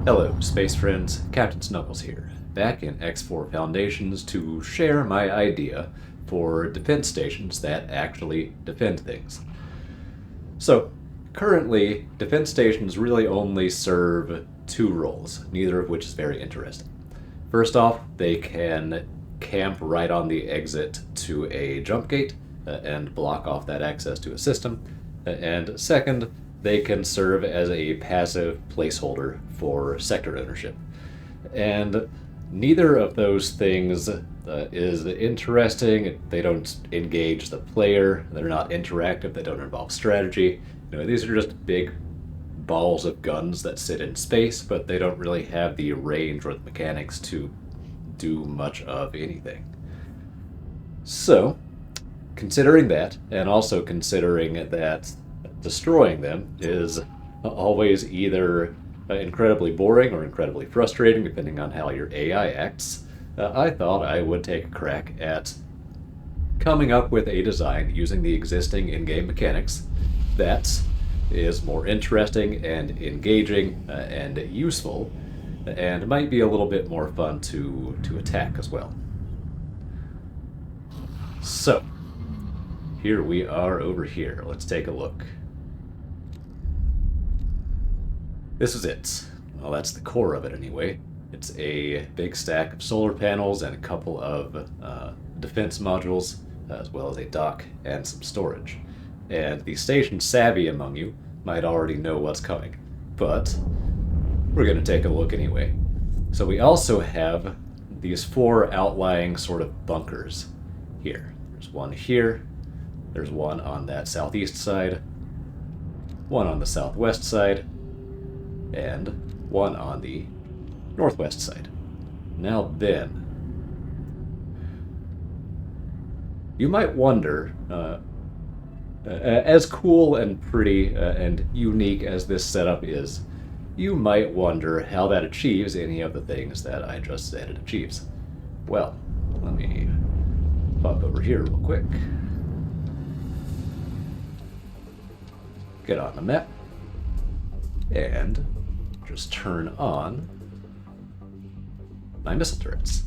Hello, space friends. Captain Snuggles here, back in X4 Foundations to share my idea for defense stations that actually defend things. So, currently, defense stations really only serve two roles, neither of which is very interesting. First off, they can camp right on the exit to a jump gate and block off that access to a system. And second, they can serve as a passive placeholder for sector ownership. And neither of those things is interesting. They don't engage the player, they're not interactive, they don't involve strategy. These are just big balls of guns that sit in space, but they don't really have the range or the mechanics to do much of anything. So, considering that, and also considering that destroying them is always either incredibly boring or incredibly frustrating, depending on how your AI acts, I thought I would take a crack at coming up with a design using the existing in-game mechanics that is more interesting and engaging and useful, and might be a little bit more fun to attack as well. So, here we are over here. Let's take a look. This is it. Well, that's the core of it anyway. It's a big stack of solar panels and a couple of defense modules, as well as a dock and some storage. And the station savvy among you might already know what's coming, but we're going to take a look anyway. So we also have these four outlying sort of bunkers here. There's one here, there's one on that southeast side, one on the southwest side, and one on the northwest side. Now then, you might wonder, as cool and pretty and unique as this setup is, you might wonder how that achieves any of the things that I just said it achieves. Well, let me pop over here real quick. Get on the map. And just turn on my missile turrets.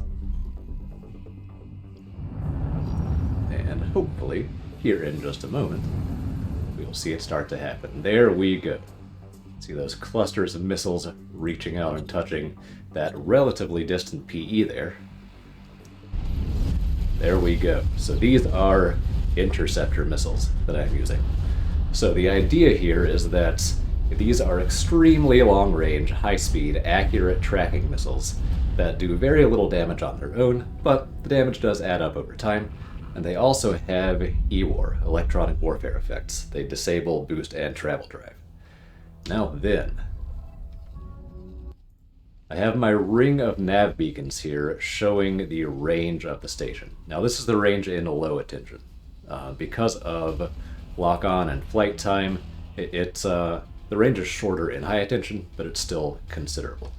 And hopefully, here in just a moment, we'll see it start to happen. There we go. See those clusters of missiles reaching out and touching that relatively distant PE there. There we go. So these are interceptor missiles that I'm using. So the idea here is that these are extremely long-range, high-speed, accurate tracking missiles that do very little damage on their own, but the damage does add up over time. And they also have EWAR, electronic warfare effects. They disable, boost, and travel drive. Now then, I have my ring of nav beacons here showing the range of the station. Now this is the range in low attention. Because of lock-on and flight time, the range is shorter in high attention, but it's still considerable.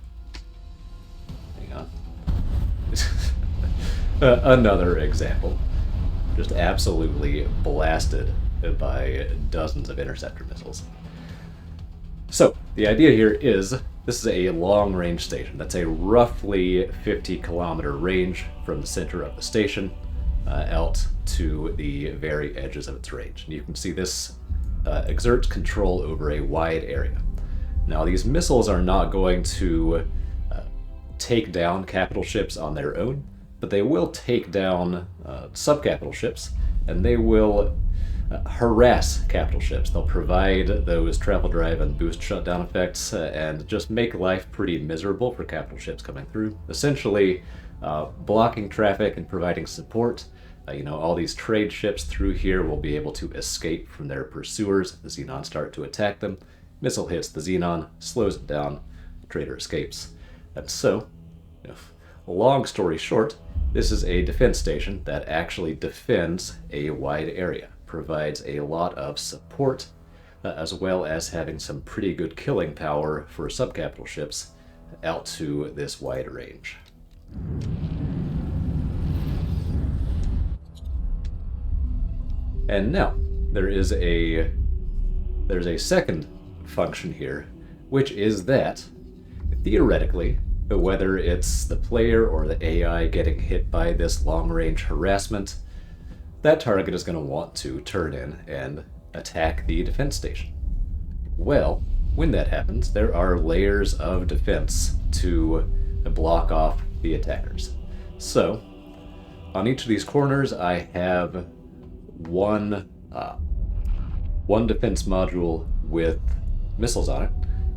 Hang on. Another example. Just absolutely blasted by dozens of interceptor missiles. So, the idea here is, this is a long-range station. That's a roughly 50-kilometer range from the center of the station out to the very edges of its range. And you can see this exerts control over a wide area. Now, these missiles are not going to take down capital ships on their own, but they will take down sub-capital ships, and they will harass capital ships. They'll provide those travel drive and boost shutdown effects and just make life pretty miserable for capital ships coming through. Essentially, blocking traffic and providing support. All these trade ships through here will be able to escape from their pursuers if the Xenon start to attack them. Missile hits the Xenon, slows it down, the trader escapes. And so, long story short, this is a defense station that actually defends a wide area, provides a lot of support, as well as having some pretty good killing power for subcapital ships out to this wide range. And now, there's a second function here, which is that theoretically, whether it's the player or the AI getting hit by this long-range harassment, that target is going to want to turn in and attack the defense station. Well, when that happens, there are layers of defense to block off the attackers. So, on each of these corners, I have one defense module with missiles on it,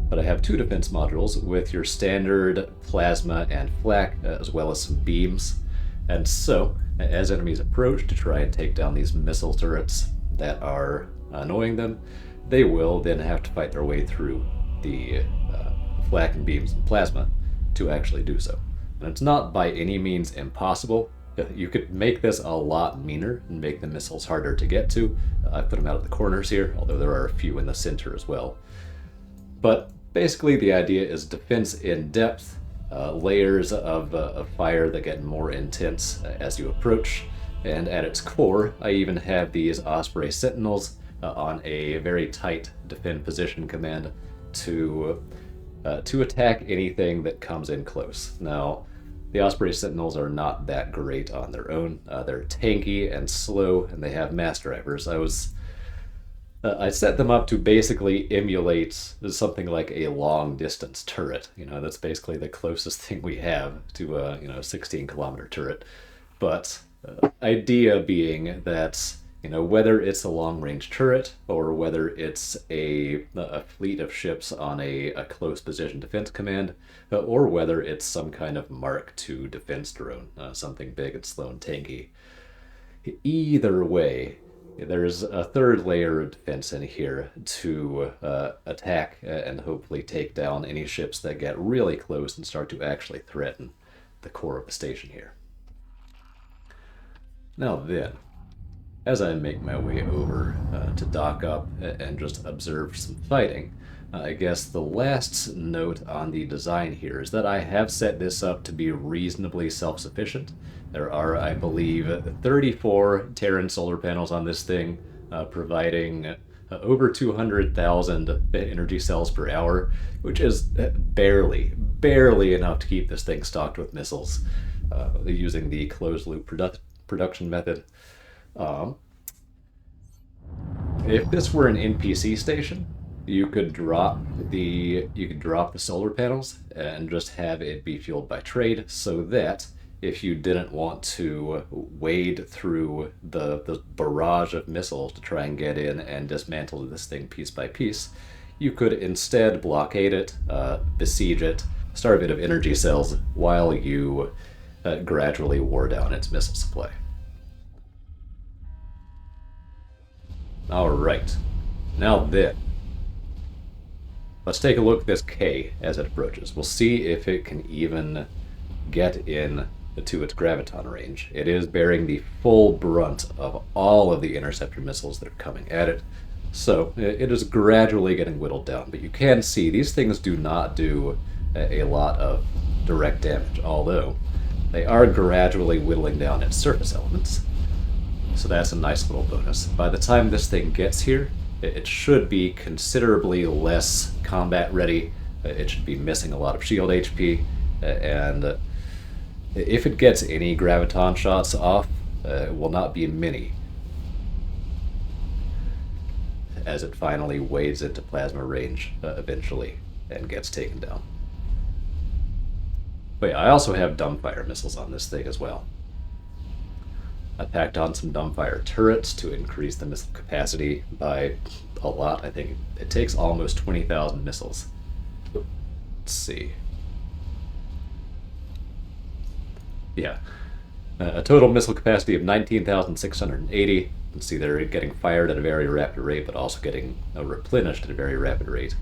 but I have two defense modules with your standard plasma and flak, as well as some beams. And so, as enemies approach to try and take down these missile turrets that are annoying them, they will then have to fight their way through the flak and beams and plasma to actually do so. And it's not by any means impossible. You could make this a lot meaner and make the missiles harder to get to. I've put them out at the corners here, although there are a few in the center as well. But basically the idea is defense in depth, layers of fire that get more intense as you approach, and at its core, I even have these Osprey Sentinels on a very tight defend position command to attack anything that comes in close. Now, the Osprey Sentinels are not that great on their own. They're tanky and slow, and they have mass drivers. I set them up to basically emulate something like a long-distance turret. That's basically the closest thing we have to a 16-kilometer turret. But idea being that whether it's a long-range turret or whether it's a fleet of ships on a close position defense command, or whether it's some kind of Mark II defense drone, something big and slow and tanky. Either way, there's a third layer of defense in here to attack and hopefully take down any ships that get really close and start to actually threaten the core of the station here. Now then, as I make my way over to dock up and just observe some fighting, I guess the last note on the design here is that I have set this up to be reasonably self-sufficient. There are, I believe, 34 Terran solar panels on this thing, providing over 200,000 energy cells per hour, which is barely enough to keep this thing stocked with missiles using the closed-loop production method. If this were an NPC station, you could drop the solar panels and just have it be fueled by trade, so that if you didn't want to wade through the barrage of missiles to try and get in and dismantle this thing piece by piece, you could instead blockade it, besiege it, starve it of energy cells while you gradually wore down its missile supply. Alright, now then, let's take a look at this K as it approaches. We'll see if it can even get in to its graviton range. It is bearing the full brunt of all of the interceptor missiles that are coming at it, so it is gradually getting whittled down. But you can see these things do not do a lot of direct damage, although they are gradually whittling down its surface elements. So that's a nice little bonus. By the time this thing gets here, it should be considerably less combat ready. It should be missing a lot of shield HP, and if it gets any graviton shots off, it will not be many, as it finally wades into plasma range eventually and gets taken down. But yeah, I also have dumbfire missiles on this thing as well. I packed on some dumbfire turrets to increase the missile capacity by a lot. I think it takes almost 20,000 missiles. Let's see. Yeah, a total missile capacity of 19,680. You can see they're getting fired at a very rapid rate, but also getting replenished at a very rapid rate.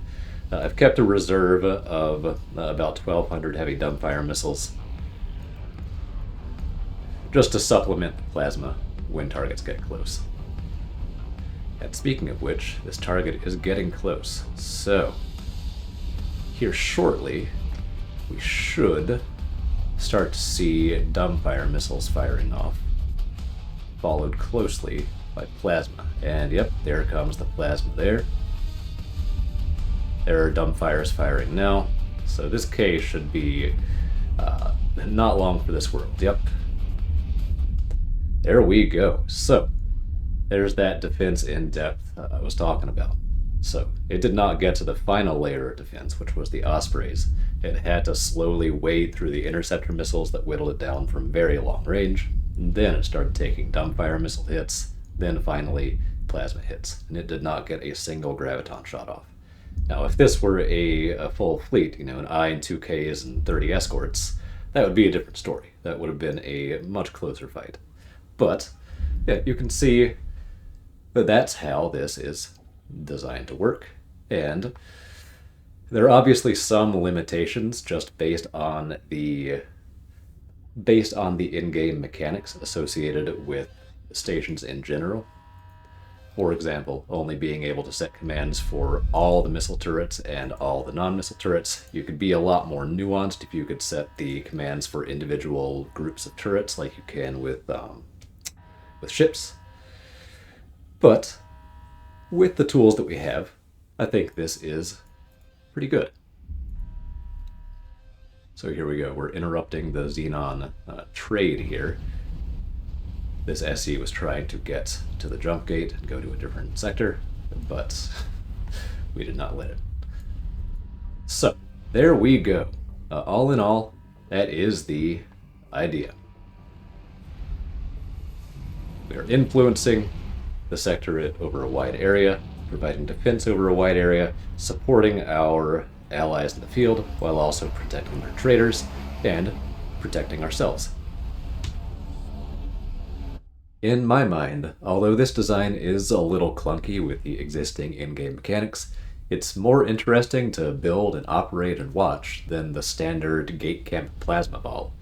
I've kept a reserve of about 1,200 heavy dumbfire missiles, just to supplement the plasma when targets get close. And speaking of which, this target is getting close, so here shortly we should start to see dumbfire missiles firing off, followed closely by plasma. And yep, there comes the plasma there. There are dumbfires firing now, So this case should be not long for this world. Yep. There we go. So there's that defense in depth I was talking about. So it did not get to the final layer of defense, which was the Ospreys. It had to slowly wade through the interceptor missiles that whittled it down from very long range. And then it started taking dumbfire missile hits, then finally plasma hits, and it did not get a single graviton shot off. Now, if this were a full fleet, an I and 2Ks and 30 escorts, that would be a different story. That would have been a much closer fight. But, yeah, you can see that that's how this is designed to work. And there are obviously some limitations just based on the in-game mechanics associated with stations in general. For example, only being able to set commands for all the missile turrets and all the non-missile turrets. You could be a lot more nuanced if you could set the commands for individual groups of turrets like you can with ships. But with the tools that we have, I think this is pretty good. So here we go. We're interrupting the Xenon trade here. This SE was trying to get to the jump gate and go to a different sector, but we did not let it. So, there we go. All in all, that is the idea. We are influencing the sector over a wide area, providing defense over a wide area, supporting our allies in the field, while also protecting their traders, and protecting ourselves. In my mind, although this design is a little clunky with the existing in-game mechanics, it's more interesting to build and operate and watch than the standard gate camp plasma ball,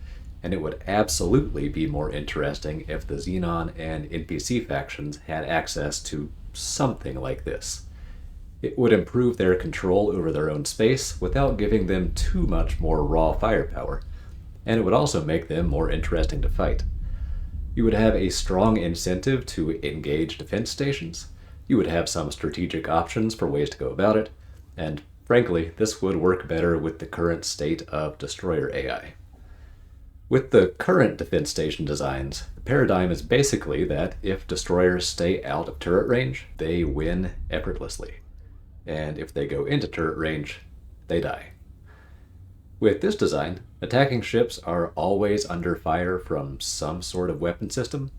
and it would absolutely be more interesting if the Xenon and NPC factions had access to something like this. It would improve their control over their own space without giving them too much more raw firepower, and it would also make them more interesting to fight. You would have a strong incentive to engage defense stations, you would have some strategic options for ways to go about it, and frankly, this would work better with the current state of destroyer AI. With the current defense station designs, the paradigm is basically that if destroyers stay out of turret range, they win effortlessly, and if they go into turret range, they die. With this design, attacking ships are always under fire from some sort of weapon system,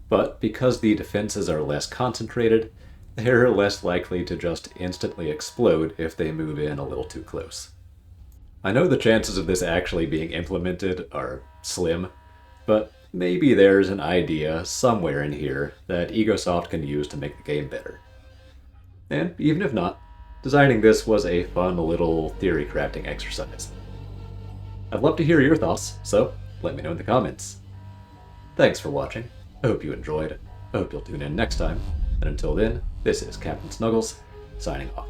but because the defenses are less concentrated, they're less likely to just instantly explode if they move in a little too close. I know the chances of this actually being implemented are slim, but maybe there's an idea somewhere in here that Egosoft can use to make the game better. And even if not, designing this was a fun little theory crafting exercise. I'd love to hear your thoughts, so let me know in the comments. Thanks for watching. I hope you enjoyed. I hope you'll tune in next time. And until then, this is Captain Snuggles, signing off.